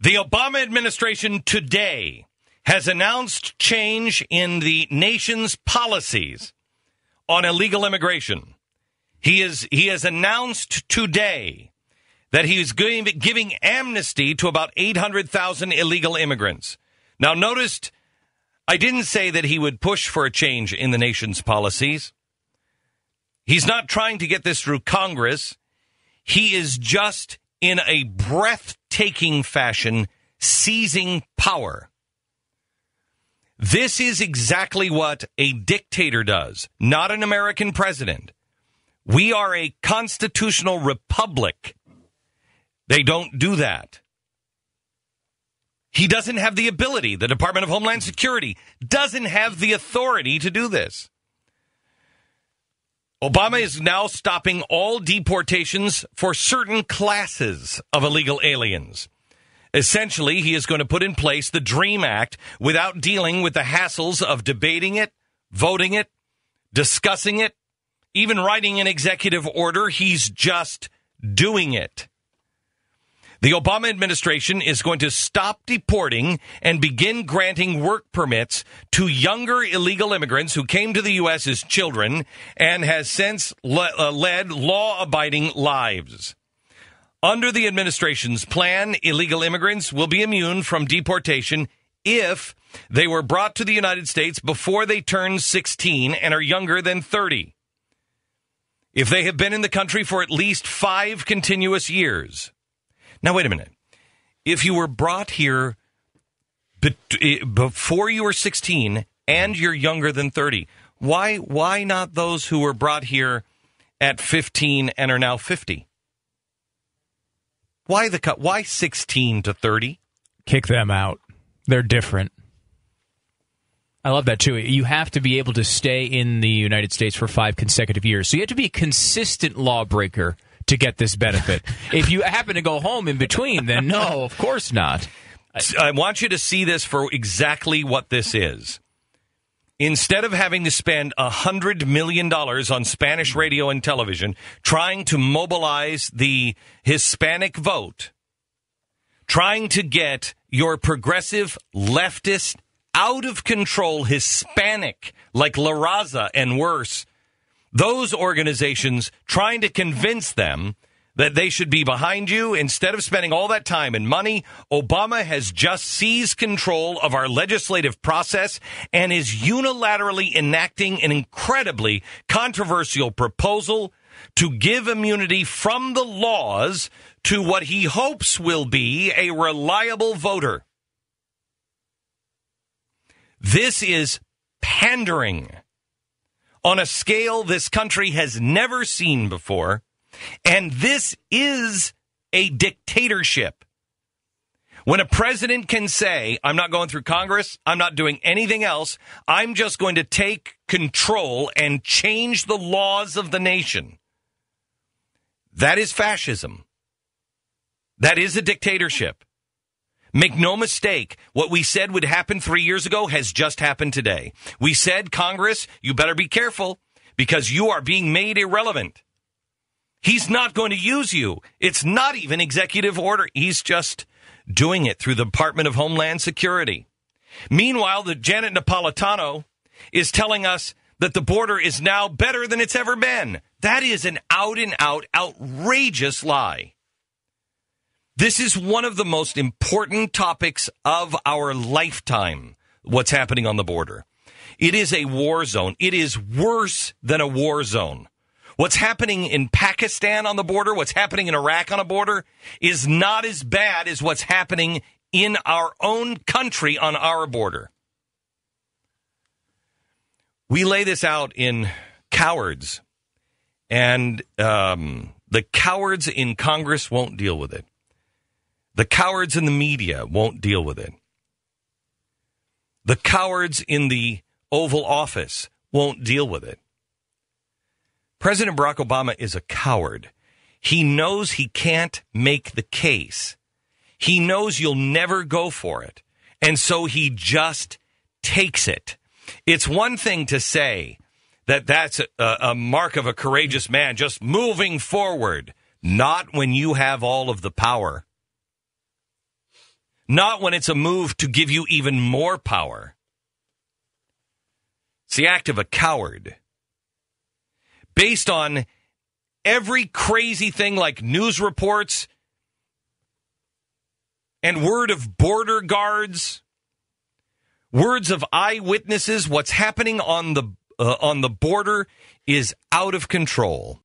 The Obama administration today has announced change in the nation's policies on illegal immigration. He has announced today that he is giving amnesty to about 800,000 illegal immigrants. Now, notice I didn't say that he would push for a change in the nation's policies. He's not trying to get this through Congress. He is just, in a breathtaking fashion, seizing power. This is exactly what a dictator does, not an American president. We are a constitutional republic. They don't do that. He doesn't have the ability. The Department of Homeland Security doesn't have the authority to do this. Obama is now stopping all deportations for certain classes of illegal aliens. Essentially, he is going to put in place the DREAM Act without dealing with the hassles of debating it, voting it, discussing it, even writing an executive order. He's just doing it. The Obama administration is going to stop deporting and begin granting work permits to younger illegal immigrants who came to the U.S. as children and has since led law-abiding lives. Under the administration's plan, illegal immigrants will be immune from deportation if they were brought to the United States before they turn 16 and are younger than 30. If they have been in the country for at least 5 continuous years. Now, wait a minute. If you were brought here before you were 16 and you're younger than 30, why not those who were brought here at 15 and are now 50? Why the cut? Why 16 to 30? Kick them out. They're different. I love that, too. You have to be able to stay in the United States for 5 consecutive years. So you have to be a consistent lawbreaker to get this benefit. If you happen to go home in between, then no, of course not. I want you to see this for exactly what this is. Instead of having to spend $100 million on Spanish radio and television trying to mobilize the Hispanic vote, trying to get your progressive, leftist, out-of-control Hispanic like La Raza and worse, those organizations trying to convince them that they should be behind you, instead of spending all that time and money, Obama has just seized control of our legislative process and is unilaterally enacting an incredibly controversial proposal to give immunity from the laws to what he hopes will be a reliable voter. This is pandering on a scale this country has never seen before, and this is a dictatorship. When a president can say, I'm not going through Congress, I'm not doing anything else, I'm just going to take control and change the laws of the nation, that is fascism. That is a dictatorship. Make no mistake, what we said would happen 3 years ago has just happened today. We said, Congress, you better be careful because you are being made irrelevant. He's not going to use you. It's not even executive order. He's just doing it through the Department of Homeland Security. Meanwhile, the Janet Napolitano is telling us that the border is now better than it's ever been. That is an out-and-out outrageous lie. This is one of the most important topics of our lifetime, what's happening on the border. It is a war zone. It is worse than a war zone. What's happening in Pakistan on the border, what's happening in Iraq on a border, is not as bad as what's happening in our own country on our border. We lay this out in cowards, and the cowards in Congress won't deal with it. The cowards in the media won't deal with it. The cowards in the Oval Office won't deal with it. President Barack Obama is a coward. He knows he can't make the case. He knows you'll never go for it. And so he just takes it. It's one thing to say that that's a mark of a courageous man, just moving forward, not when you have all of the power. not when it's a move to give you even more power. It's the act of a coward. Based on every crazy thing like news reports and word of border guards, words of eyewitnesses, what's happening on the border is out of control.